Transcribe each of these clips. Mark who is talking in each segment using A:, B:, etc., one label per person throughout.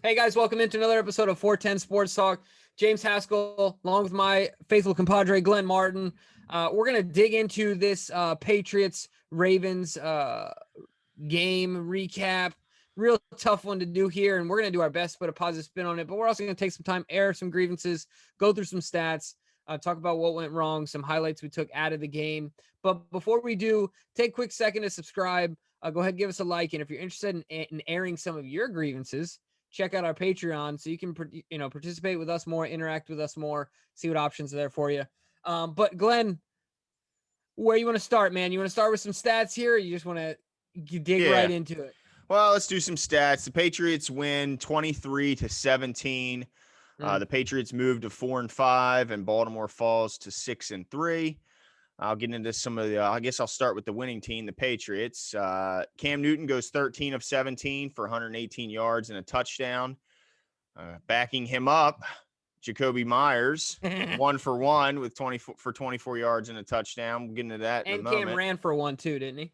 A: Hey guys, welcome into another episode of 410 Sports Talk. James Haskell, along with my faithful compadre Glenn Martin. We're gonna dig into this Patriots Ravens game recap. Real tough one to do here, and we're gonna do our best to put a positive spin on it. But we're also gonna take some time, air some grievances, go through some stats, talk about what went wrong, some highlights we took out of the game. But before we do, take a quick second to subscribe. Go ahead, give us a like, and if you're interested in airing some of your grievances, check out our Patreon so you can participate with us more, interact with us more, see what options are there for you. But Glenn, where you want to start, man? You want to start with some stats here, or you just want to dig right into it?
B: Well, let's do some stats. The Patriots win 23-17. The Patriots moved to 4-5, and Baltimore falls to 6-3. I'll get into some of the, I guess I'll start with the winning team, the Patriots. Cam Newton goes 13 of 17 for 118 yards and a touchdown. Backing him up, Jacoby Myers, 1 for 1 with 24 yards and a touchdown. We'll get into that in a moment.
A: And Cam ran for 1 too, didn't he?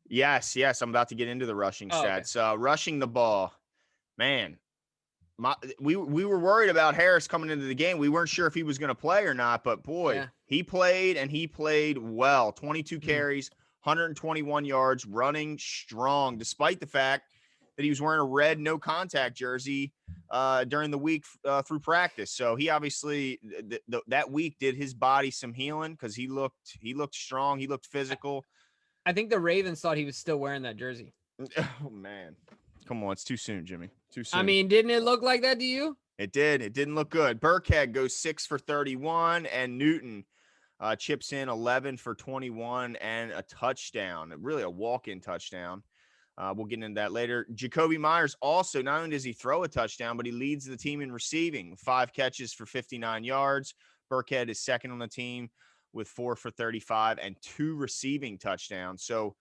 B: Yes. I'm about to get into the rushing stats. Okay. Rushing the ball, man. We were worried about Harris coming into the game. We weren't sure if he was going to play or not, but boy, he played, and he played well. 22 carries, 121 yards, running strong, despite the fact that he was wearing a red no contact jersey during the week through practice. So he obviously that week did his body some healing because he looked strong. He looked physical.
A: I think the Ravens thought he was still wearing that jersey.
B: Oh man. Come on, it's too soon, Jimmy. Too soon.
A: I mean, didn't it look like that to you?
B: It did. It didn't look good. Burkhead goes 6 for 31, and Newton chips in 11 for 21 and a touchdown. Really a walk-in touchdown. We'll get into that later. Jacoby Myers also, not only does he throw a touchdown, but he leads the team in receiving. 5 catches for 59 yards. Burkhead is second on the team with 4 for 35 and 2 receiving touchdowns. So,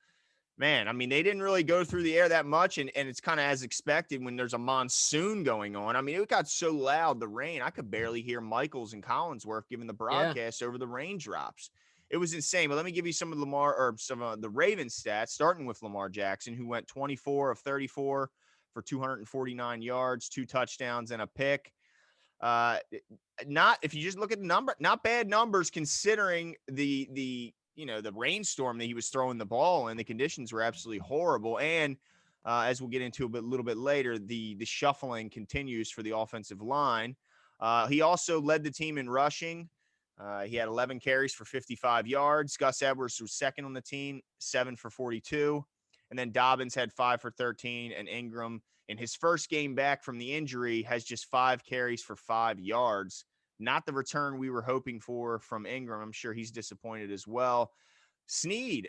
B: man, I mean, they didn't really go through the air that much, and it's kind of as expected when there's a monsoon going on. I mean, it got so loud, the rain, I could barely hear Michaels and Collinsworth giving the broadcast over the raindrops. It was insane. But let me give you some of the Ravens stats, starting with Lamar Jackson, who went 24 of 34 for 249 yards, 2 touchdowns, and a pick. If you just look at the number, not bad numbers considering the rainstorm that he was throwing the ball in. The conditions were absolutely horrible. And as we'll get into a little bit later, the shuffling continues for the offensive line. He also led the team in rushing. He had 11 carries for 55 yards. Gus Edwards was second on the team, 7 for 42. And then Dobbins had 5 for 13. And Ingram, in his first game back from the injury, has just 5 carries for 5 yards. Not the return we were hoping for from Ingram. I'm sure he's disappointed as well. Snead,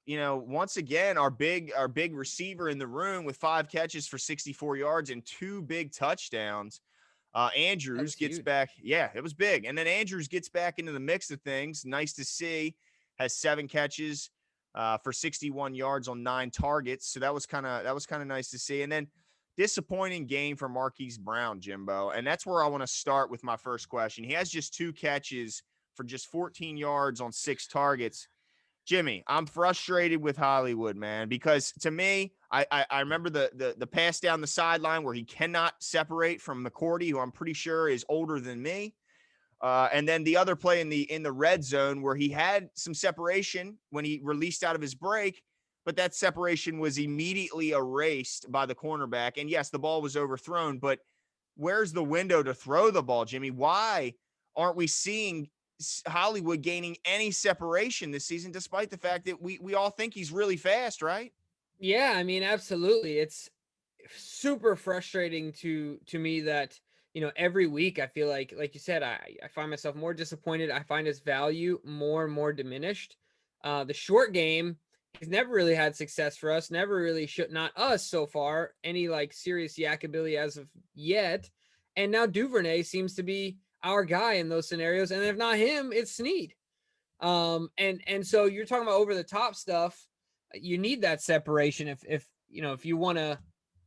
B: once again, our big receiver in the room with 5 catches for 64 yards and 2 big touchdowns. Andrews gets huge. Back. Yeah, it was big. And then Andrews gets back into the mix of things. Nice to see. Has 7 catches for 61 yards on 9 targets. So that was kind of nice to see. And then disappointing game for Marquise Brown, Jimbo. And that's where I want to start with my first question. He has just 2 catches for just 14 yards on 6 targets. Jimmy, I'm frustrated with Hollywood, man, because to me, I remember the pass down the sideline where he cannot separate from McCourty, who I'm pretty sure is older than me. And then the other play in the red zone where he had some separation when he released out of his break, but that separation was immediately erased by the cornerback. And yes, the ball was overthrown, but where's the window to throw the ball, Jimmy? Why aren't we seeing Hollywood gaining any separation this season, despite the fact that we all think he's really fast, right?
A: Yeah, I mean, absolutely. It's super frustrating to me that, every week I feel like you said, I find myself more disappointed. I find his value more and more diminished. The short game, he's never really had success for us, never really not us so far, any serious yak ability as of yet. And now Duvernay seems to be our guy in those scenarios. And if not him, it's Snead. And so you're talking about over the top stuff. You need that separation if you want to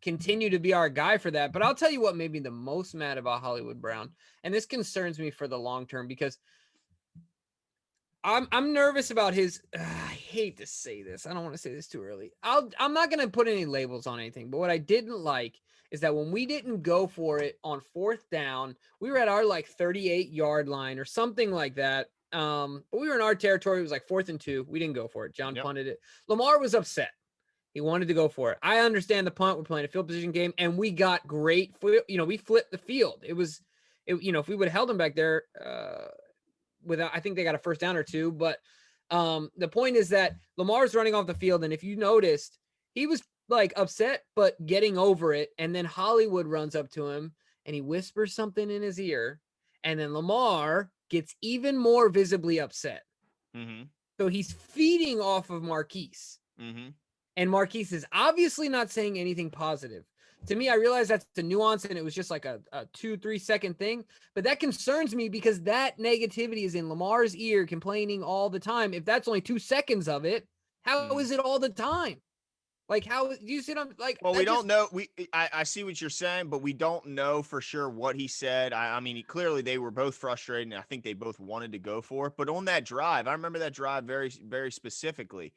A: continue to be our guy for that. But I'll tell you what made me the most mad about Hollywood Brown, and this concerns me for the long term because I'm nervous about his. I hate to say this. I don't want to say this too early. I'm not going to put any labels on anything. But what I didn't like is that when we didn't go for it on 4th down, we were at our like 38-yard line or something like that. But we were in our territory. It was like 4th and 2. We didn't go for it. John
B: Yep.
A: punted it. Lamar was upset. He wanted to go for it. I understand the punt. We're playing a field position game, and we got great. We flipped the field. If we would have held him back there, without, I think they got a 1st down or 2. But the point is that Lamar's running off the field, and if you noticed, he was like upset, but getting over it. And then Hollywood runs up to him and he whispers something in his ear, and then Lamar gets even more visibly upset.
B: Mm-hmm.
A: So he's feeding off of Marquise.
B: Mm-hmm.
A: And Marquise is obviously not saying anything positive. To me, I realize that's the nuance and it was just like a 2-3 second thing. But that concerns me because that negativity is in Lamar's ear, complaining all the time. If that's only 2 seconds of it, how is it all the time? Like, how do you see them? Like,
B: well, we don't know. I see what you're saying, but we don't know for sure what he said. I mean, clearly they were both frustrated, and I think they both wanted to go for it. But on that drive, I remember that drive very, very specifically.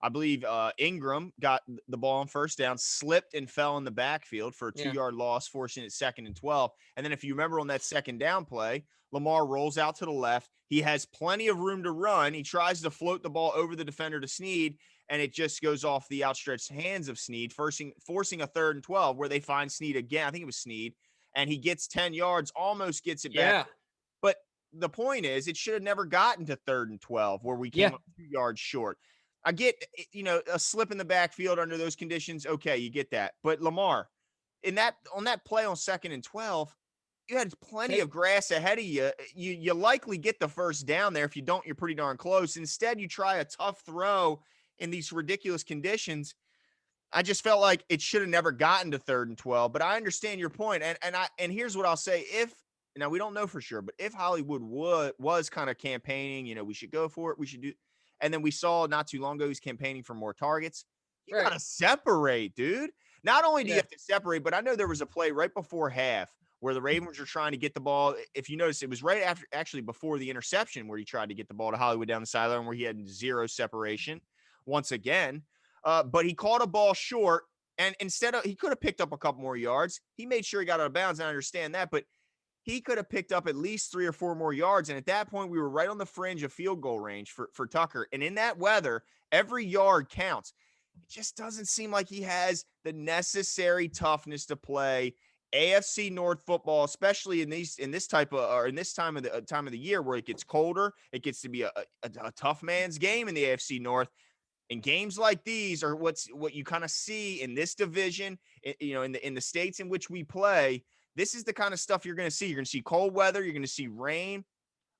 B: I believe Ingram got the ball on 1st down, slipped and fell in the backfield for a 2-yard loss, forcing it 2nd and 12. And then if you remember on that 2nd down play, Lamar rolls out to the left. He has plenty of room to run. He tries to float the ball over the defender to Snead, and it just goes off the outstretched hands of Snead, forcing a 3rd and 12 where they find Snead again. I think it was Snead, and he gets 10 yards, almost gets it back. But the point is, it should have never gotten to 3rd and 12 where we came up 2 yards short. I get, a slip in the backfield under those conditions. Okay, you get that. But Lamar, on that play on 2nd and 12, you had plenty of grass ahead of you. You likely get the 1st down there. If you don't, you're pretty darn close. Instead, you try a tough throw in these ridiculous conditions. I just felt like it should have never gotten to 3rd and 12. But I understand your point. And here's what I'll say. Now we don't know for sure, but if Hollywood was kind of campaigning, we should go for it. We should do. And then we saw not too long ago he's campaigning for more targets. You got to separate, dude. Not only do you have to separate, but I know there was a play right before half where the Ravens were trying to get the ball. If you notice, it was right after, actually before the interception where he tried to get the ball to Hollywood down the sideline where he had 0 separation once again. But he caught a ball short, and he could have picked up a couple more yards. He made sure he got out of bounds. And I understand that, but he could have picked up at least 3 or 4 more yards. And at that point, we were right on the fringe of field goal range for Tucker. And in that weather, every yard counts. It just doesn't seem like he has the necessary toughness to play AFC North football, especially in this time of the year where it gets colder. It gets to be a tough man's game in the AFC North. And games like these are what you kind of see in this division, in the states in which we play. This is the kind of stuff you're going to see. You're going to see cold weather. You're going to see rain.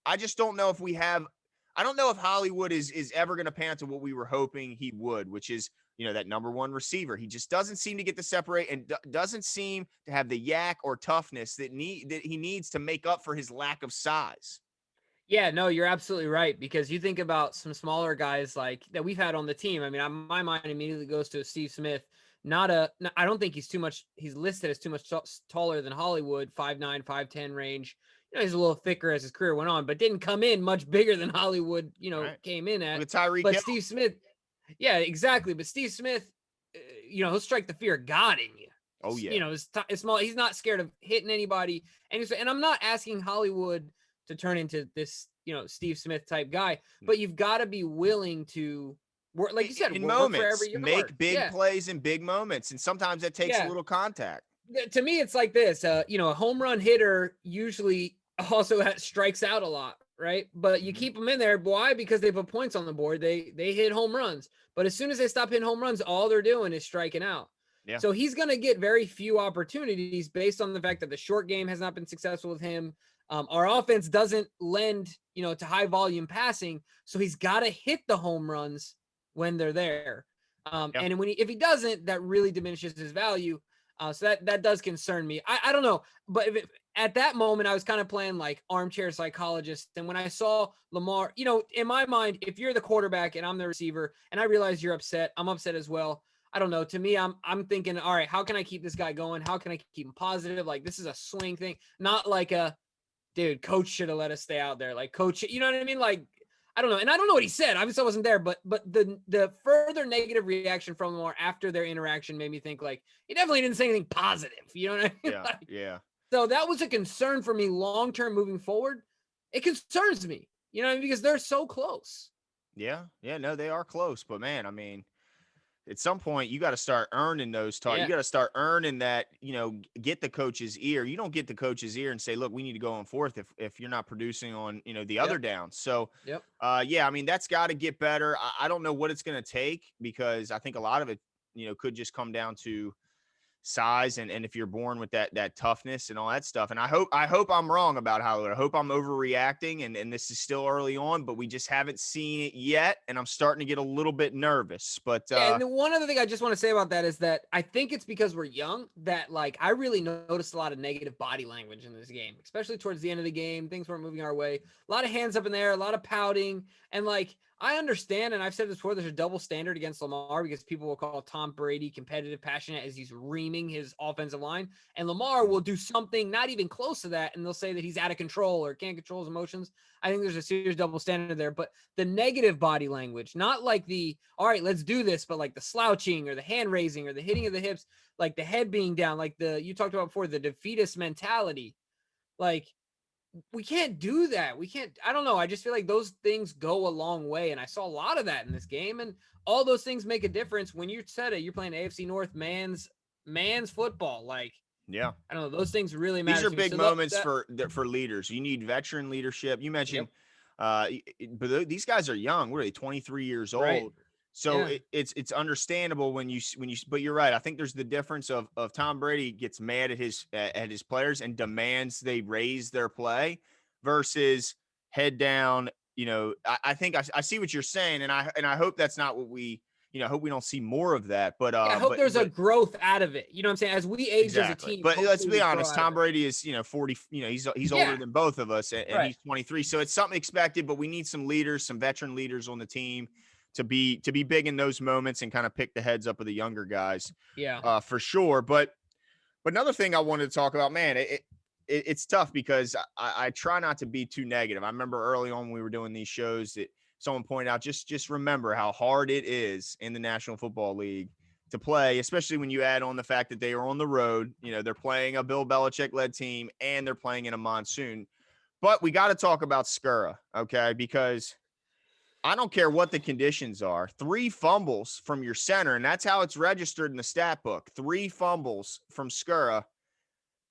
B: I just don't know if I don't know if Hollywood is ever going to pan to what we were hoping he would, which is, that number 1 receiver. He just doesn't seem to get to separate and doesn't seem to have the yak or toughness that he needs to make up for his lack of size.
A: Yeah, no, you're absolutely right, because you think about some smaller guys like that we've had on the team. I mean, my mind immediately goes to Steve Smith. I don't think he's listed as too much taller than Hollywood, 5'9", 5'10" range. He's a little thicker as his career went on, but didn't come in much bigger than Hollywood, came in at. But
B: Hill.
A: Steve Smith, yeah, exactly. But Steve Smith, he'll strike the fear of God in you.
B: Oh yeah.
A: It's small. He's not scared of hitting anybody. And I'm not asking Hollywood to turn into this, Steve Smith type guy, but you've got to be willing to work, like you said,
B: in moments,
A: make
B: big plays in big moments. And sometimes that takes a little contact.
A: To me, it's like this, a home run hitter usually also strikes out a lot, right? But you keep them in there. Why? Because they put points on the board. They hit home runs. But as soon as they stop hitting home runs, all they're doing is striking out. Yeah. So he's going to get very few opportunities based on the fact that the short game has not been successful with him. Our offense doesn't lend, to high volume passing. So he's got to hit the home runs when they're there. And if he doesn't, that really diminishes his value. So that does concern me. I don't know, but at that moment, I was kind of playing like armchair psychologist. And when I saw Lamar, in my mind, if you're the quarterback and I'm the receiver and I realize you're upset, I'm upset as well. I don't know. To me, I'm thinking, all right, how can I keep this guy going? How can I keep him positive? Like, this is a swing thing, not like dude, coach should have let us stay out there. Like, coach, you know what I mean? Like, I don't know. And I don't know what he said. Obviously I wasn't there, but the further negative reaction from Lamar after their interaction made me think like he definitely didn't say anything positive. You know what I mean?
B: Yeah,
A: Like,
B: yeah,
A: so that was a concern for me long term moving forward. It concerns me, you know, because they're so close.
B: yeah, yeah. No, they are close, but man, I mean, at some point you got to start earning those You
A: Yeah.
B: got to start earning that, get the coach's ear. You don't get the coach's ear and say, look, we need to go on fourth if you're not producing on, the other
A: Yep.
B: downs. So,
A: Yep.
B: yeah, I mean, that's got to get better. I don't know what it's going to take because I think a lot of it, could just come down to size and if you're born with that toughness and all that stuff. And I hope I'm wrong about Howler. I hope I'm overreacting and this is still early on, but we just haven't seen it yet. And I'm starting to get a little bit nervous. But
A: Yeah, and the one other thing I just want to say about that is that I think it's because we're young that like I really noticed a lot of negative body language in this game, especially towards the end of the game. Things weren't moving our way. A lot of hands up in there, a lot of pouting, and like I understand, and I've said this before. There's a double standard against Lamar because people will call Tom Brady competitive, passionate as he's reaming his offensive line, and Lamar will do something not even close to that, and they'll say that he's out of control or can't control his emotions. I think there's a serious double standard there, but the negative body language, not like the, all right, let's do this, but like the slouching or the hand raising or the hitting of the hips, like the head being down, like you talked about before, the defeatist mentality. Like we can't do that. We can't, I don't know. I just feel like those things go a long way. And I saw a lot of that in this game. And all those things make a difference when you said it, you're playing AFC North man's football. Like,
B: yeah,
A: I don't know. Those things really
B: these
A: matter
B: are
A: to me.
B: big
A: So
B: moments for leaders. You need veteran leadership. You
A: yep.
B: mentioned, but these guys are young. What are they? 23 years
A: Right.
B: old. So
A: Yeah.
B: it's understandable when you. But you're right. I think there's the difference of Tom Brady gets mad at his players and demands they raise their play versus head down. I think I see what you're saying, and I hope that's not what we. I hope we don't see more of that. But
A: Yeah. I hope there's a growth out of it. You know what I'm saying? As we age as a
B: exactly.
A: team,
B: But let's
A: hopefully
B: be
A: we grow
B: honest,
A: out of
B: Tom
A: it.
B: Brady is, 40, he's older
A: Yeah.
B: than both of us and
A: Right.
B: he's 23. So it's something expected, but we need some leaders, some veteran leaders on the team to be big in those moments and kind of pick the heads up of the younger guys.
A: Yeah.
B: For sure. But another thing I wanted to talk about, man, it's tough because I try not to be too negative. I remember early on when we were doing these shows that someone pointed out, just remember how hard it is in the National Football League to play, especially when you add on the fact that they are on the road. They're playing a Bill Belichick-led team and they're playing in a monsoon. But we got to talk about Skura, okay? Because I don't care what the conditions are. 3 fumbles from your center, and that's how it's registered in the stat book. 3 fumbles from Skura.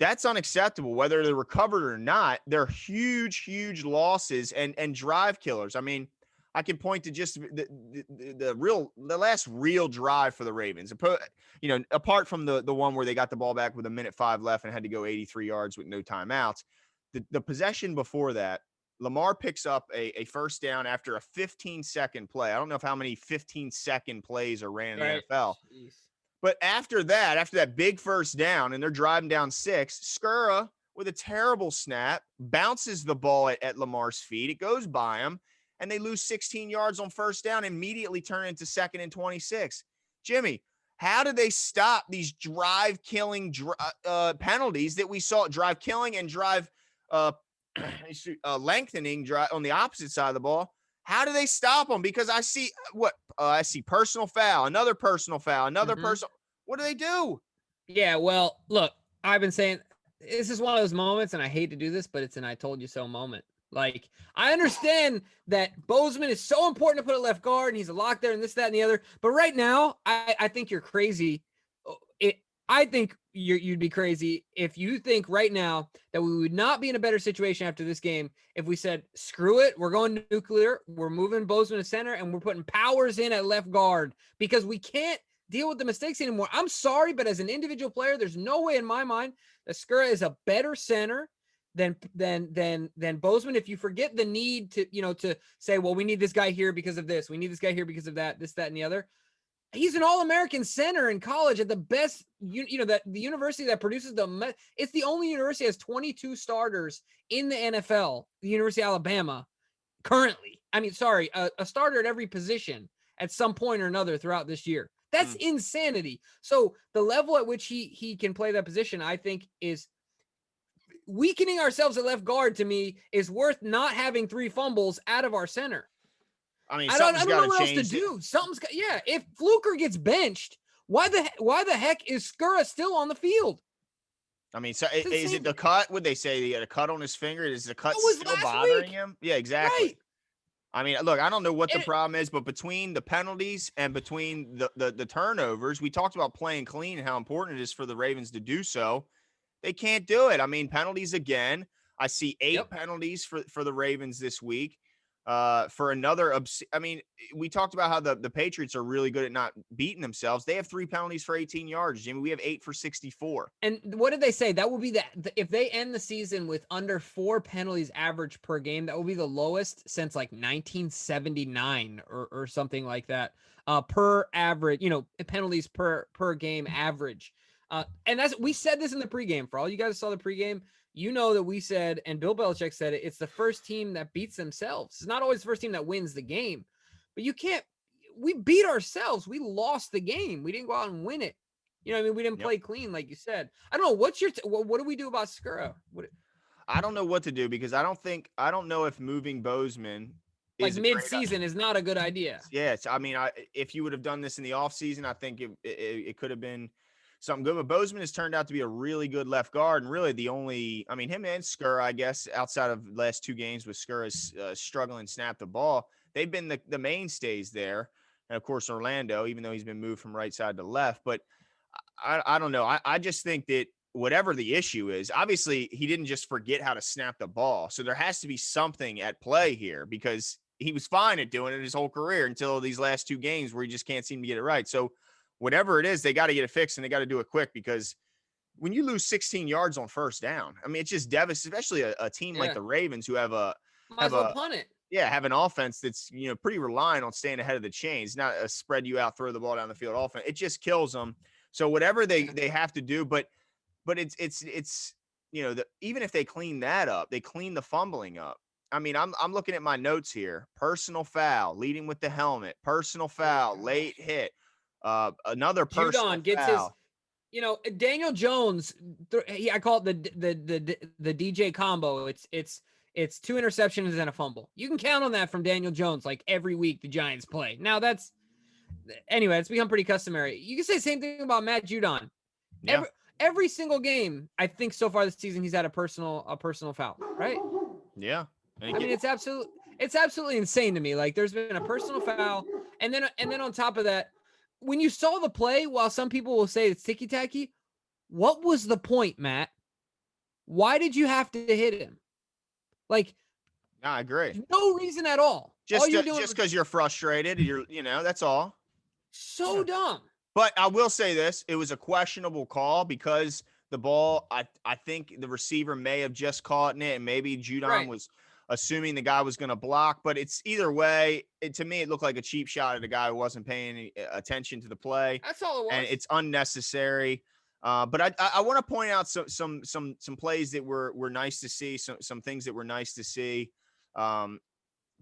B: That's unacceptable, whether they're recovered or not. They're huge, huge losses and drive killers. I mean, I can point to just the last real drive for the Ravens. Apart from the one where they got the ball back with 1:05 left and had to go 83 yards with no timeouts. The possession before that, Lamar picks up a first down after a 15-second play. I don't know how many 15-second plays are ran in the
A: Right.
B: NFL.
A: Jeez.
B: But after that big first down, and they're driving down 6, Skura, with a terrible snap, bounces the ball at Lamar's feet. It goes by him, and they lose 16 yards on first down, immediately turn into 2nd and 26. Jimmy, how do they stop these drive-killing penalties that we saw, drive-killing and drive lengthening drive on the opposite side of the ball? How do they stop them? Because I see I see personal foul, another personal foul, another personal. What do they do?
A: Yeah, well, look, I've been saying this is one of those moments, and I hate to do this, but it's an I told you so moment. Like, I understand that Bozeman is so important to put at left guard, and he's a lock there, and this, that, and the other. But right now, I think you're crazy. I think you'd be crazy if you think right now that we would not be in a better situation after this game if we said, screw it, we're going nuclear, we're moving Bozeman to center, and we're putting Powers in at left guard because we can't deal with the mistakes anymore. I'm sorry, but as an individual player, there's no way in my mind that Skura is a better center than Bozeman. If you forget the need to say, well, we need this guy here because of this, we need this guy here because of that, this, that, and the other. He's an All-American center in college at the best, that the university that produces it's the only university that has 22 starters in the NFL, the University of Alabama, currently. I mean, sorry, a starter at every position at some point or another throughout this year. That's insanity. So the level at which he can play that position, I think, is weakening ourselves at left guard. To me, is worth not having 3 fumbles out of our center.
B: I mean,
A: I don't
B: something's got
A: know
B: to
A: what else to
B: change.
A: do. Yeah. If Fluker gets benched, why the heck is Skura still on the field?
B: I mean, so
A: It's
B: is
A: insane.
B: it the cut? Would they say he had a cut on his finger? Is the cut
A: That was
B: still
A: last
B: bothering
A: week,
B: him? Yeah, exactly.
A: right?
B: I mean, look, I don't know what the
A: And
B: problem is, but between the penalties and between the turnovers, we talked about playing clean and how important it is for the Ravens to do so. They can't do it. I mean, penalties again. I see 8
A: yep.
B: penalties for the Ravens this week. For another, I mean, we talked about how the Patriots are really good at not beating themselves. They have 3 penalties for 18 yards. Jimmy, we have 8 for 64.
A: And what did they say? That will be if they end the season with under 4 penalties average per game, that will be the lowest since like 1979 or something like that. Per average, penalties per game average. And we said this in the pregame. For all you guys saw the pregame, you know that we said, and Bill Belichick said it, it's the first team that beats themselves. It's not always the first team that wins the game, but we beat ourselves. We lost the game. We didn't go out and win it. You know what I mean? We didn't
B: Yep.
A: play clean, like you said. I don't know. What's your what do we do about Skura?
B: I don't know what to do because I don't know if moving Bozeman
A: Like
B: is a great.
A: mid-season is not a good idea.
B: Yes, I mean, if you would have done this in the offseason, I think it could have been something good. But Bozeman has turned out to be a really good left guard, and really the only, I mean, him and Skur, I guess, outside of the last 2 games with Skur is struggling to snap the ball. They've been the mainstays there, and of course Orlando, even though he's been moved from right side to left. But I don't know. I just think that whatever the issue is, obviously he didn't just forget how to snap the ball, so there has to be something at play here because he was fine at doing it his whole career until these last 2 games where he just can't seem to get it right. So whatever it is, they got to get it fixed and they got to do it quick because when you lose 16 yards on first down, I mean, it's just devastating, especially a team like the Ravens who have
A: Might as well punt it.
B: have an offense that's, pretty reliant on staying ahead of the chains, not a spread you out, throw the ball down the field offense. It just kills them. So whatever they have to do, but it's even if they clean that up, they clean the fumbling up. I mean, I'm looking at my notes here. Personal foul, leading with the helmet. Personal foul, late hit. Another personal
A: Judon gets
B: foul.
A: Daniel Jones. I call it the DJ combo. It's 2 interceptions and a fumble. You can count on that from Daniel Jones like every week the Giants play. Now anyway, it's become pretty customary. You can say the same thing about Matt Judon.
B: Yeah.
A: Every single game, I think so far this season, he's had a personal foul, right?
B: Yeah.
A: I mean, it's absolutely insane to me. Like, there's been a personal foul, and then on top of that, when you saw the play, while some people will say it's ticky tacky, what was the point, Matt? Why did you have to hit him? Like,
B: no, I agree.
A: No reason at all.
B: Just
A: all you're doing
B: just because you're frustrated, that's all.
A: So dumb.
B: But I will say this: it was a questionable call because the ball, I think the receiver may have just caught in it, and maybe Judon was assuming the guy was going to block. But it's either way. To me, it looked like a cheap shot at a guy who wasn't paying any attention to the play.
A: That's all it was.
B: And it's unnecessary. But I want to point out some plays that were nice to see. Some things that were nice to see.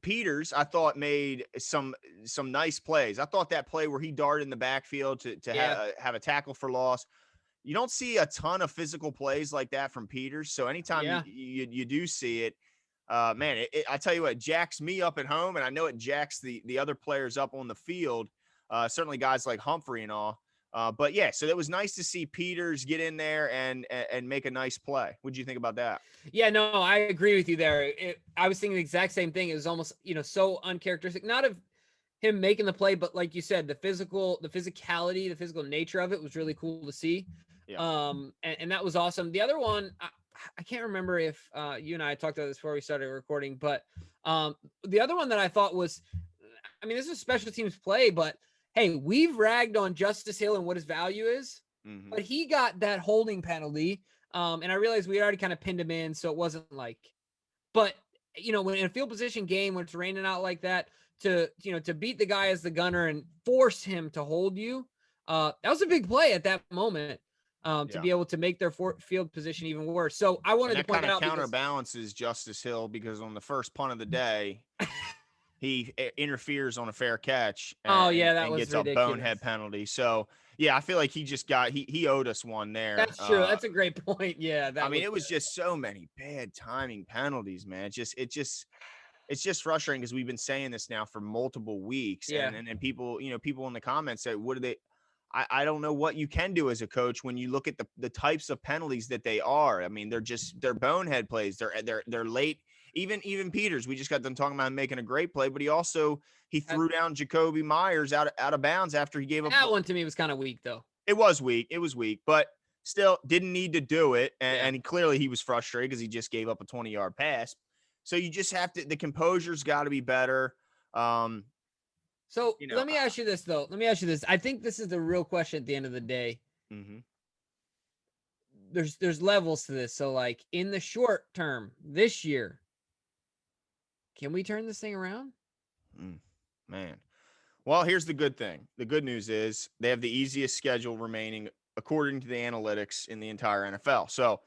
B: Peters, I thought, made some nice plays. I thought that play where he darted in the backfield to have a tackle for loss. You don't see a ton of physical plays like that from Peters. So anytime you do see it, man, I tell you what, jacks me up at home, and I know it jacks the other players up on the field. Certainly guys like Humphrey and all. But yeah, so it was nice to see Peters get in there and make a nice play. What do you think about that?
A: Yeah, no, I agree with you there. I was thinking the exact same thing. It was almost, so uncharacteristic, not of him making the play, but like you said, the physicality, the physical nature of it was really cool to see. Yeah. And that was awesome. The other one, I can't remember if you and I talked about this before we started recording, but the other one that I thought was, I mean, this is a special teams play, but hey, we've ragged on Justice Hill and what his value is, but he got that holding penalty. And I realized we already kind of pinned him in, so it wasn't like, but when in a field position game, when it's raining out like that, to beat the guy as the gunner and force him to hold you, that was a big play at that moment. To be able to make their field position even worse. So I wanted to point that out.
B: That kind of counterbalances Justice Hill because on the first punt of the day, he interferes on a fair catch and gets ridiculous. A bonehead penalty. So, yeah, I feel like he just he owed us one there.
A: That's true. That's a great point. Yeah.
B: It was just so many bad timing penalties, man. It just it's just frustrating because we've been saying this now for multiple weeks,
A: Yeah.
B: and people, people in the comments say, what do they? I don't know what you can do as a coach when you look at the types of penalties that they are. I mean, they're bonehead plays. They're late. Even Peters, we just got them talking about him making a great play, but he threw down Jacoby Myers out of bounds after he gave up.
A: That one to me was kind of weak though.
B: It was weak. It was weak, but still didn't need to do it.
A: Yeah.
B: And clearly he was frustrated because he just gave up a 20-yard pass. So you just have to, the composure's got to be better. Um,
A: So let me ask you this though. Let me ask you this. I think this is the real question at the end of the day.
B: Mm-hmm.
A: There's levels to this. So like in the short term, this year, can we turn this thing around?
B: Man. Well, here's the good thing. The good news is they have the easiest schedule remaining according to the analytics in the entire NFL. So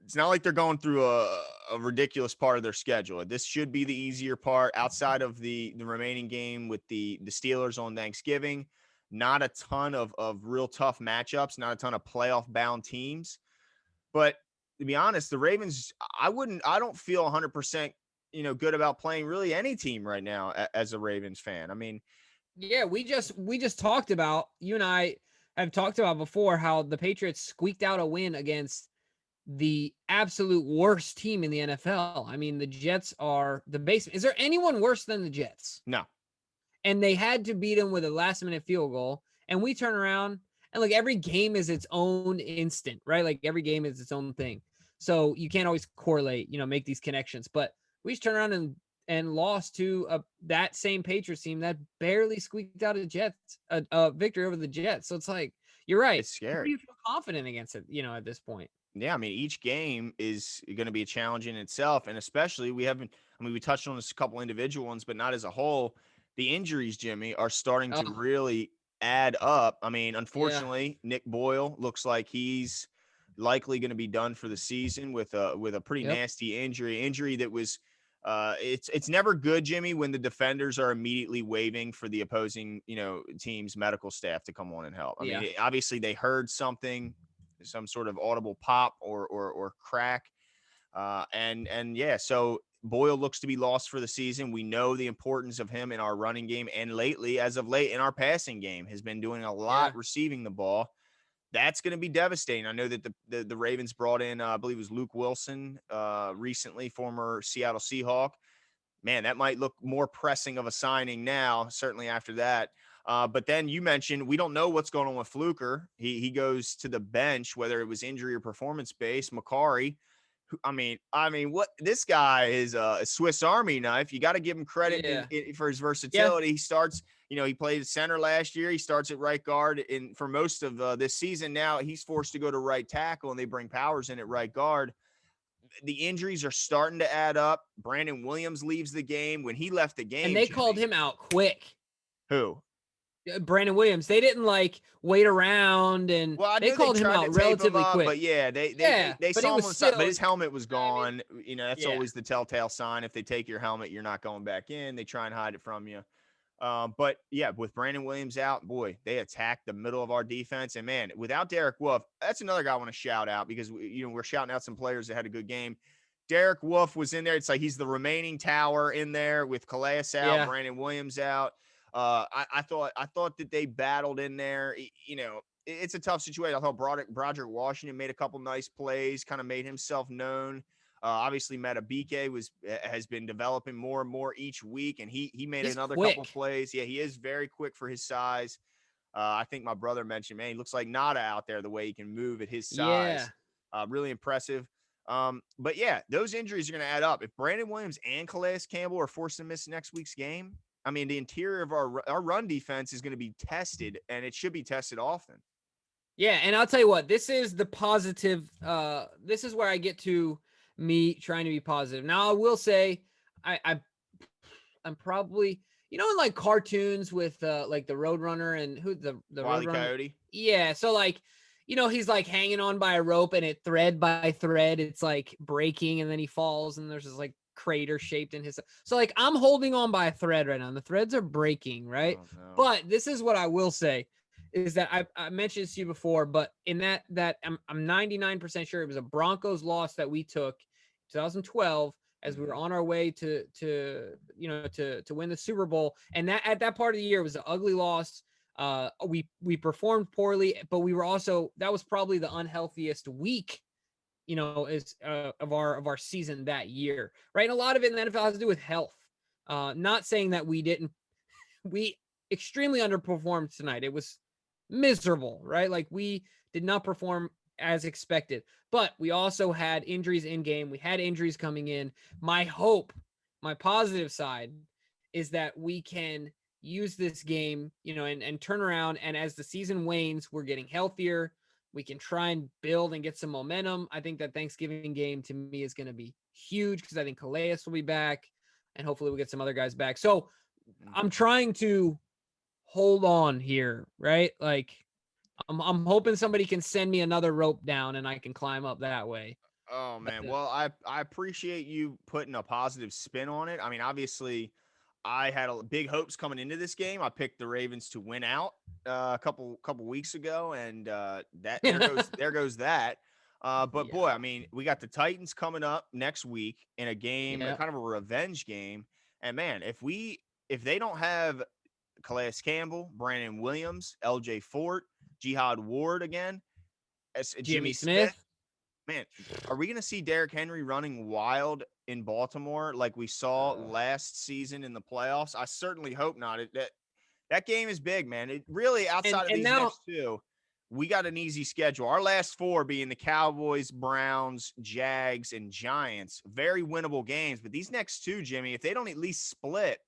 B: it's not like they're going through a ridiculous part of their schedule. This should be the easier part outside of the remaining game with the Steelers on Thanksgiving. Not a ton of real tough matchups, not a ton of playoff bound teams. But to be honest, the Ravens, I don't feel 100%, good about playing really any team right now as a Ravens fan. I mean,
A: yeah, we just talked about, you and I have talked about before how the Patriots squeaked out a win against the absolute worst team in the NFL. I mean, the Jets are the basement. Is there anyone worse than the Jets?
B: No.
A: And they had to beat them with a last minute field goal. And we turn around and like every game is its own instant, right? Like every game is its own thing. So you can't always correlate, make these connections. But we just turn around and lost to that same Patriots team that barely squeaked out a victory over the Jets. So it's like, you're right.
B: It's scary.
A: How do you feel confident against it, at this point?
B: Yeah, I mean, each game is going to be a challenge in itself. And especially we touched on this a couple individual ones, but not as a whole. The injuries, Jimmy, are starting to really add up. I mean, unfortunately, Nick Boyle looks like he's likely going to be done for the season with a pretty nasty injury that was it's never good, Jimmy, when the defenders are immediately waving for the opposing, team's medical staff to come on and help. I mean, obviously they heard something, some sort of audible pop or crack. So Boyle looks to be lost for the season. We know the importance of him in our running game, and as of late in our passing game, has been doing a lot receiving the ball. That's going to be devastating. I know that the Ravens brought in, I believe it was Luke Wilson recently, former Seattle Seahawk. Man, that might look more pressing of a signing now, certainly after that. But then you mentioned we don't know what's going on with Fluker. He goes to the bench, whether it was injury or performance based. Makari, I mean, what this guy is a Swiss Army knife. You got to give him credit for his versatility. He starts, he played center last year. He starts at right guard for most of this season. Now he's forced to go to right tackle, and they bring Powers in at right guard. The injuries are starting to add up. Brandon Williams leaves the game. When he left the game,
A: and they called him out quick.
B: Who?
A: Brandon Williams. They didn't wait around, and they called him out relatively quick.
B: But they saw him on side, but his helmet was gone. That's always the telltale sign. If they take your helmet, you're not going back in. They try and hide it from you. But with Brandon Williams out, boy, they attacked the middle of our defense. And man, without Derek Wolfe, that's another guy I want to shout out because we're shouting out some players that had a good game. Derek Wolfe was in there. It's like he's the remaining tower in there with Calais out, Brandon Williams out. I thought that they battled in there. It's a tough situation. I thought Broderick Washington made a couple nice plays, kind of made himself known. Obviously, Matabike has been developing more and more each week, and he's another couple plays. Yeah, he is very quick for his size. I think my brother mentioned, man, he looks like Nada out there the way he can move at his size. Really impressive. But those injuries are going to add up. If Brandon Williams and Calais Campbell are forced to miss next week's game, I mean, the interior of our run defense is going to be tested, and it should be tested often.
A: Yeah, and I'll tell you what, this is the positive. This is where I get to me trying to be positive. Now, I will say, I'm probably, in like cartoons with like the Roadrunner and who the
B: Wile E.
A: Roadrunner.
B: Coyote.
A: Yeah, so like, he's like hanging on by a rope, and it thread by thread, it's like breaking, and then he falls, and there's this like crater shaped in his. So like I'm holding on by a thread right now, and the threads are breaking, right?
B: Oh, no.
A: But this is what I will say is that I mentioned this to you before, but in that I'm 99% sure it was a Broncos loss that we took 2012 as we were on our way to to win the Super Bowl. And that at that part of the year was an ugly loss. We performed poorly, but we were also, that was probably the unhealthiest week, is of our season that year, right? And a lot of it in the NFL has to do with health. Not saying that we extremely underperformed tonight. It was miserable, right? Like, we did not perform as expected, but we also had injuries in game. We had injuries coming in. My hope, my positive side, is that we can use this game, and turn around. And as the season wanes, we're getting healthier. We can try and build and get some momentum. I think that Thanksgiving game to me is going to be huge because I think Calais will be back, and hopefully we'll get some other guys back. So I'm trying to hold on here, right? Like, I'm hoping somebody can send me another rope down and I can climb up that way.
B: Oh
A: But
B: man, well I appreciate you putting a positive spin on it. I mean, obviously, I had big hopes coming into this game. I picked the Ravens to win out a couple weeks ago, and that there goes that. But boy,
A: yeah,
B: I mean, we got the Titans coming up next week in a game,
A: yeah.
B: kind of a revenge game. And man, if they don't have Calais Campbell, Brandon Williams, L.J. Fort, Jihad Ward again, Jimmy
A: Jimmy
B: Smith.
A: Smith.
B: Man, are we going to see Derrick Henry running wild in Baltimore like we saw last season in the playoffs? I certainly hope not. That game is big, man. It really,
A: And
B: outside of
A: and
B: these
A: now
B: next two, we got an easy schedule. Our last four being the Cowboys, Browns, Jags, and Giants. Very winnable games. But these next two, Jimmy, if they don't at least split,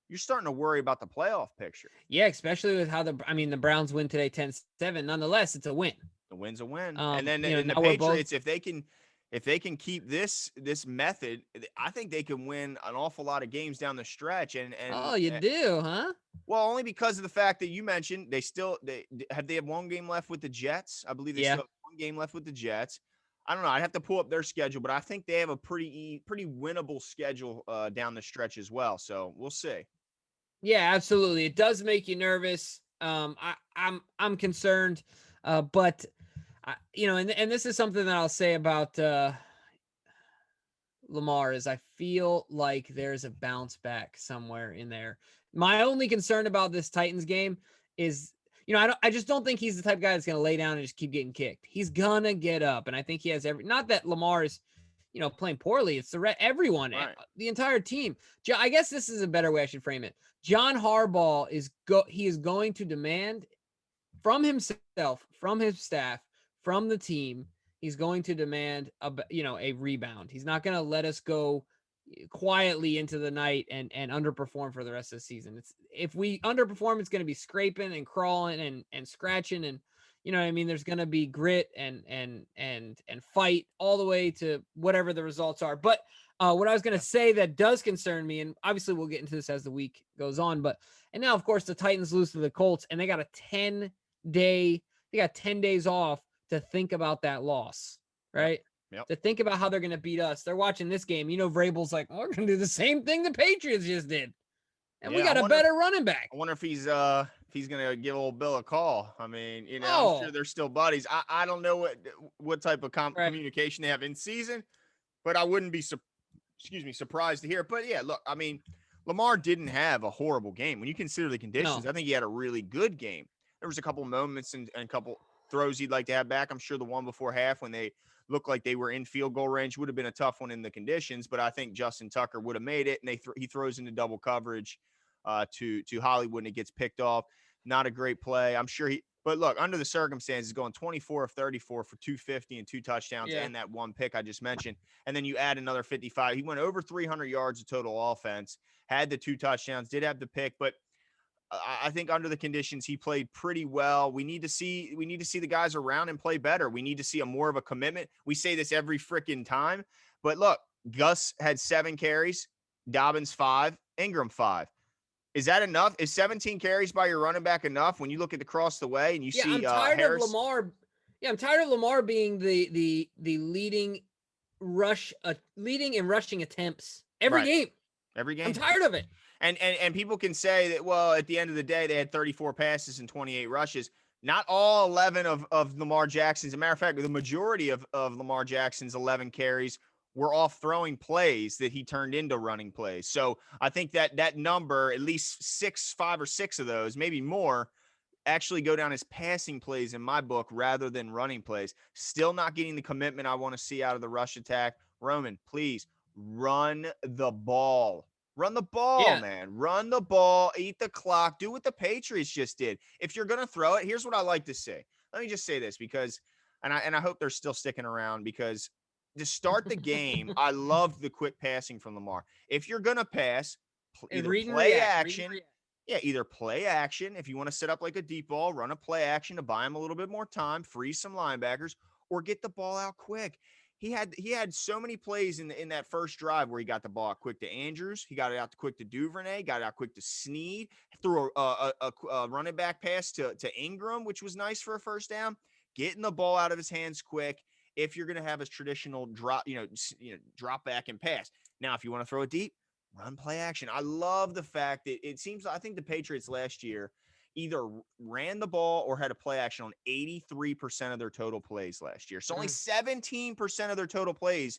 B: you're starting to worry about the playoff picture.
A: yeah, especially with how the Browns win today 10-7. Nonetheless, it's a win.
B: The win's a win. And then
A: You know,
B: in the
A: now we're both.
B: Patriots, if they can keep this method, I think they can win an awful lot of games down the stretch.
A: Oh, you do, huh?
B: Well, only because of the fact that you mentioned they have one game left with the Jets. I believe they
A: Yeah.
B: still have one game left with the Jets. I don't know. I'd have to pull up their schedule, but I think they have a pretty winnable schedule down the stretch as well. So we'll see.
A: Yeah, absolutely. It does make you nervous. I'm concerned, but and this is something that I'll say about Lamar is I feel like there's a bounce back somewhere in there. My only concern about this Titans game is, I just don't think he's the type of guy that's going to lay down and just keep getting kicked. He's going to get up. And I think he has not that Lamar is, playing poorly. It's everyone,
B: Right.
A: the entire team. I guess this is a better way I should frame it. John Harbaugh he is going to demand from himself, from his staff, from the team. He's going to demand a rebound. He's not going to let us go quietly into the night and underperform for the rest of the season. If we underperform, it's going to be scraping and crawling and scratching, and there's going to be grit and fight all the way to whatever the results are. But what I was going to say that does concern me, and obviously we'll get into this as the week goes on, and now of course the Titans lose to the Colts, and they got 10 days off to think about that loss, right?
B: Yep.
A: To think about how they're going to beat us. They're watching this game. Vrabel's like, we're going to do the same thing the Patriots just did. And we got a better running back.
B: I wonder if he's gonna give old Bill a call. I mean, I'm sure they're still buddies. I don't know what type of communication they have in season, but I wouldn't be surprised to hear. But yeah, look, I mean, Lamar didn't have a horrible game when you consider the conditions.
A: No.
B: I think he had a really good game. There was a couple moments and a couple throws he'd like to have back. I'm sure the one before half when they looked like they were in field goal range would have been a tough one in the conditions, but I think Justin Tucker would have made it, and he throws into double coverage to Hollywood, and it gets picked off. Not a great play. I'm sure but look, under the circumstances, going 24 of 34 for 250 and 2 touchdowns and that one pick I just mentioned, and then you add another 55. He went over 300 yards of total offense, had the 2 touchdowns, did have the pick, but I think under the conditions he played pretty well. We need to see the guys around him play better. We need to see a more of a commitment. We say this every freaking time, but look, Gus had 7 carries, Dobbins 5, Ingram 5. Is that enough? Is 17 carries by your running back enough when you look at across the way and you see
A: I'm tired
B: Harris?
A: of Lamar. Yeah, I'm tired of Lamar being the leading in rushing attempts every game.
B: Every game.
A: I'm tired of it.
B: And people can say that, well, at the end of the day, they had 34 passes and 28 rushes. Not all 11 of Lamar Jackson's. As a matter of fact, the majority of Lamar Jackson's 11 carries were off throwing plays that he turned into running plays. So I think that number, at least 5 or 6 of those, maybe more, actually go down as passing plays in my book rather than running plays. Still not getting the commitment I want to see out of the rush attack. Roman, please run the ball. Run the ball,
A: Yeah.
B: man. Run the ball, eat the clock, do what the Patriots just did. If you're going to throw it, here's what I like to say. Let me just say this because I hope they're still sticking around because to start the game, I love the quick passing from Lamar. If you're going to pass,
A: And
B: either
A: read and
B: play
A: react. Read and
B: action.
A: react.
B: Yeah, either play action if you want to set up like a deep ball, run a play action to buy him a little bit more time, free some linebackers, or get the ball out quick. He had so many plays in that first drive where he got the ball out quick to Andrews, he got it out quick to Duvernay, got it out quick to Snead, threw a running back pass to Ingram, which was nice for a first down. Getting the ball out of his hands quick. If you're going to have a traditional drop, drop back and pass. Now, if you want to throw it deep, run play action. I love the fact that it seems, I think the Patriots last year either ran the ball or had a play action on 83% of their total plays last year. So only 17% of their total plays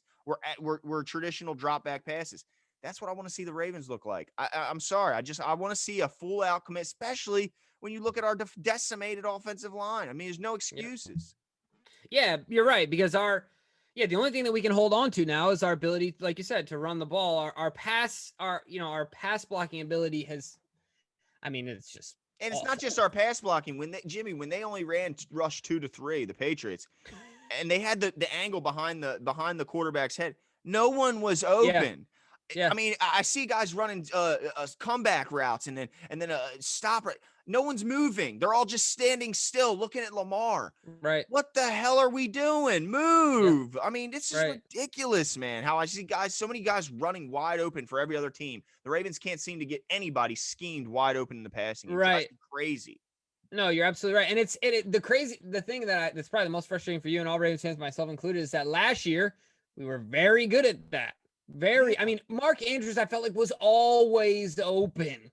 B: were traditional drop back passes. That's what I want to see the Ravens look like. I'm sorry. I want to see a full out commit, especially when you look at our decimated offensive line. I mean, there's no
A: Yeah.
B: excuses.
A: Yeah, you're right. Because the only thing that we can hold on to now is our ability, like you said, to run the ball. Our pass blocking ability has, I mean, it's just
B: And it's not just
A: awful.
B: our pass blocking. When they only ran rush 2 to 3, the Patriots, and they had the angle behind the quarterback's head, no one was
A: Yeah.
B: open.
A: Yeah.
B: I mean, I see guys running comeback routes and then a stop. No one's moving. They're all just standing still, looking at Lamar.
A: Right.
B: What the hell are we doing?
A: Yep.
B: Move. I mean, this is
A: Right.
B: ridiculous, man. How I see so many guys running wide open for every other team. The Ravens can't seem to get anybody schemed wide open in the passing game. It drives
A: Right.
B: me crazy.
A: No, you're absolutely right. And the thing that's probably the most frustrating for you and all Ravens fans, myself included, is that last year we were very good at that. I
B: Yeah.
A: mean, Mark Andrews, I felt like was always open.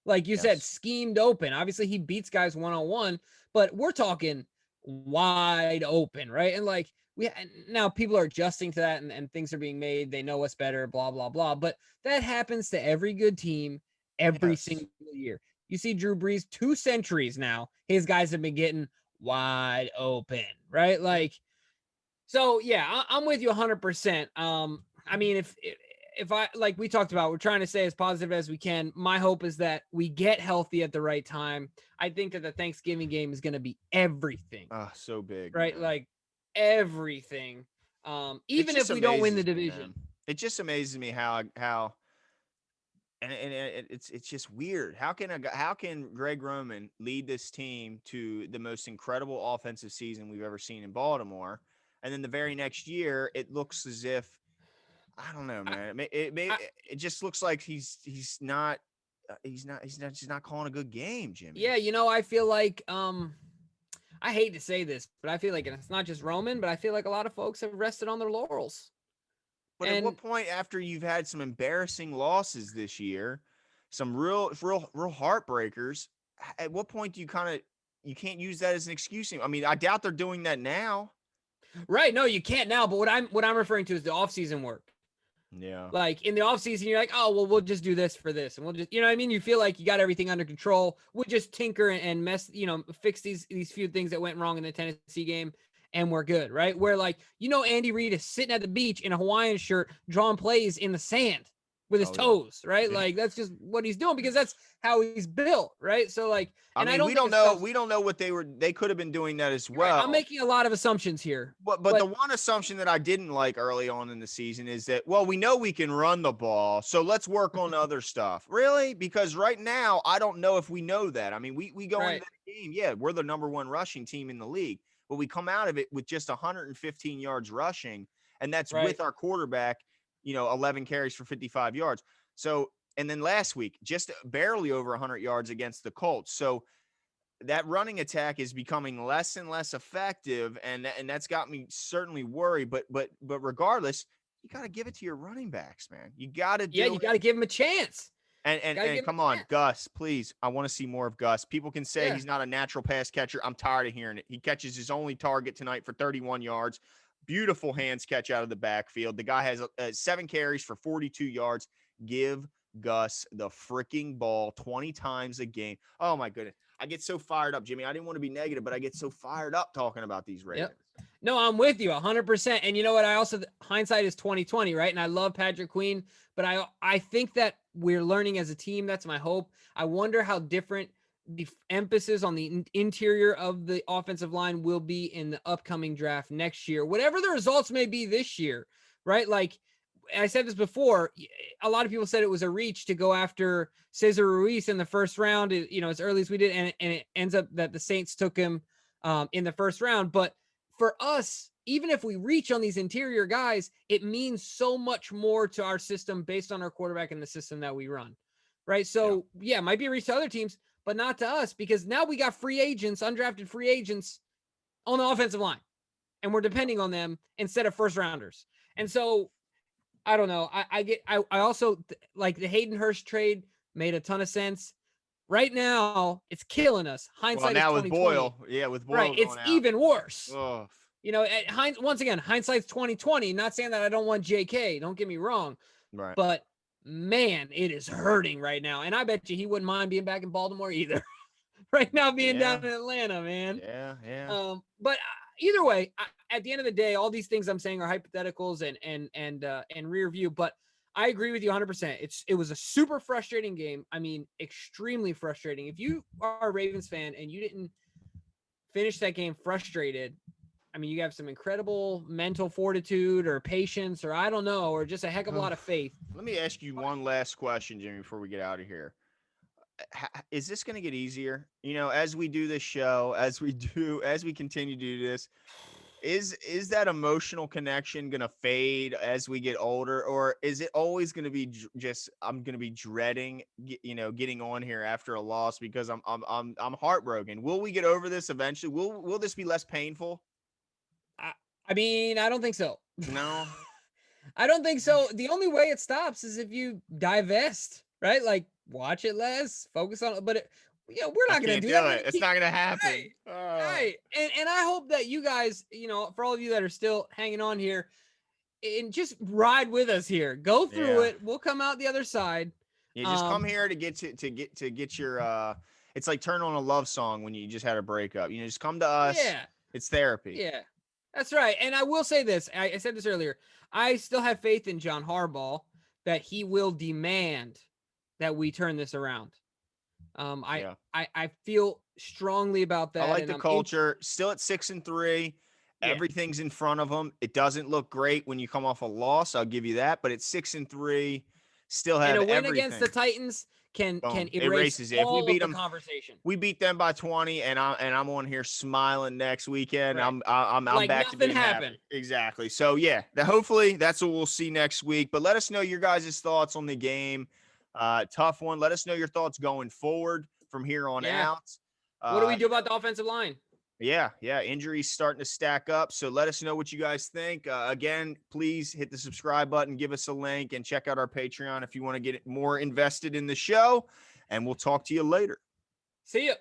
A: Like you said,
B: Yes.
A: schemed open. Obviously, he beats guys one on one, but we're talking wide open, right? And like now people are adjusting to that and things are being made. They know what's better, blah, blah, blah. But that happens to every good team every
B: Yes.
A: single year. You see Drew Brees, 2 centuries now, his guys have been getting wide open, right?
B: Yeah.
A: Like, so yeah, I'm with you 100%. I mean, if I, like we talked about, we're trying to stay as positive as we can. My hope is that we get healthy at the right time. I think that the Thanksgiving game is going to be everything,
B: So big,
A: right?
B: man.
A: Like everything.
B: It
A: Even if
B: just
A: we don't win the
B: amazes me,
A: division.
B: man. It just amazes me how it's just weird. How can Greg Roman lead this team to the most incredible offensive season we've ever seen in Baltimore, and then the very next year it looks as if I don't know,
A: I,
B: man. It
A: I,
B: it just looks like he's not calling a good game, Jimmy.
A: yeah, I feel like I hate to say this, but I feel like it's not just Roman, but I feel like a lot of folks have rested on their laurels.
B: But at what
A: And
B: point, after you've had some embarrassing losses this year, some real heartbreakers, at what point do you can't use that as an excuse? I mean, I doubt they're doing that now.
A: right, no, you can't now, but what I'm referring to is the offseason work.
B: Yeah.
A: Like in the offseason, you're like, oh, well, we'll just do this for this. And we'll just, you know what I mean? You feel like you got everything under control. We'll just tinker and mess, fix these few things that went wrong in the Tennessee game and we're good, right? Where like, Andy Reid is sitting at the beach in a Hawaiian shirt, drawing plays in the sand with his
B: Oh yeah.
A: toes, right?
B: Yeah.
A: Like that's just what he's doing because that's how he's built, right? So like,
B: I
A: and I
B: mean,
A: don't
B: we
A: think
B: don't
A: the
B: know.
A: stuff's
B: We don't know what they could have been doing that as
A: right. I'm
B: well.
A: making a lot of assumptions here,
B: But the
A: but
B: one assumption that I didn't like early on in the season is that, well, we know we can run the ball, so let's work on other stuff. Really? Because right now, I don't know if we know that. I mean, we go into
A: right,
B: that game, yeah, we're the number one rushing team in the league, but we come out of it with just 115 yards rushing, and that's
A: right.
B: with our quarterback, 11 carries for 55 yards. So, and then last week, just barely over 100 yards against the Colts. So that running attack is becoming less and less effective, and that's got me certainly worried. But regardless, you got to give it to your running backs, man. You got to
A: Yeah,
B: do
A: you
B: it.
A: got to give him a chance. Got to
B: And
A: give him
B: come
A: a
B: on,
A: chance.
B: Gus, please. I want to see more of Gus. People can say
A: Yeah.
B: he's not a natural pass catcher. I'm tired of hearing it. He catches his only target tonight for 31 yards. Beautiful hands catch out of the backfield. The guy has 7 carries for 42 yards. Give Gus the freaking ball 20 times a game. Oh my goodness. I get so fired up, Jimmy. I didn't want to be negative, but I get so fired up talking about these Ravens.
A: Yep. No, I'm with you 100%. And you know what? I also, hindsight is 2020, right? And I love Patrick Queen, but I think that we're learning as a team. That's my hope. I wonder how different the emphasis on the interior of the offensive line will be in the upcoming draft next year, whatever the results may be this year, right? Like I said this before, a lot of people said it was a reach to go after Cesar Ruiz in the first round, as early as we did. And it ends up that the Saints took him in the first round. But for us, even if we reach on these interior guys, it means so much more to our system based on our quarterback and the system that we run, right? So yeah, it might be a reach to other teams, but not to us, because now we got free agents, undrafted free agents on the offensive line, and we're depending on them instead of first rounders. And so I don't know. I also like the Hayden Hurst trade made a ton of sense. Right now, it's killing us. Hindsight is 2020.
B: With Boyle, with Boyle
A: right, it's
B: going out.
A: even worse.
B: Ugh.
A: Once again, hindsight's 2020. Not saying that I don't want JK. Don't get me wrong.
B: Right.
A: But man, it is hurting right now. And I bet you he wouldn't mind being back in Baltimore either. right now, being down in Atlanta, man.
B: Yeah.
A: But either way, at the end of the day, all these things I'm saying are hypotheticals and rear view. But I agree with you 100%. It was a super frustrating game. I mean, extremely frustrating. If you are a Ravens fan and you didn't finish that game frustrated, I mean, you have some incredible mental fortitude or patience, or I don't know, or just a heck of a lot of faith.
B: Let me ask you one last question, Jimmy, before we get out of here. Is this going to get easier? As we do this show, as we continue to do this, is that emotional connection going to fade as we get older, or is it always going to be just I'm going to be dreading getting on here after a loss because I'm heartbroken? Will we get over this eventually? Will this be less painful?
A: I mean, I don't think so.
B: No.
A: I don't think so. The only way it stops is if you divest, right? Like watch it less, focus on it. But we're not going to do that.
B: It's not going to happen.
A: Right. Right. And I hope that you guys, for all of you that are still hanging on here, and just ride with us here. Go through it. We'll come out the other side.
B: Yeah, just come here to get your it's like turn on a love song when you just had a breakup. Just come to us.
A: Yeah.
B: It's therapy.
A: Yeah. That's right. And I will say this. I said this earlier. I still have faith in John Harbaugh that he will demand that we turn this around. I feel strongly about that.
B: I like the culture. Still at 6-3. Yeah. Everything's in front of them. It doesn't look great when you come off a loss. I'll give you that. But it's 6-3. Still have
A: and a win
B: everything.
A: Against the Titans can erase
B: it.
A: All
B: if we beat
A: of
B: them,
A: the conversation.
B: We beat them by 20, and I'm on here smiling next weekend. Right. I'm
A: like
B: back to being
A: happened.
B: Happy. Exactly. So yeah, hopefully that's what we'll see next week. But let us know your guys' thoughts on the game. Tough one. Let us know your thoughts going forward from here on out.
A: What do we do about the offensive line?
B: Yeah. Injuries starting to stack up. So let us know what you guys think. Again, please hit the subscribe button, give us a link, and check out our Patreon if you want to get more invested in the show. And we'll talk to you later.
A: See ya.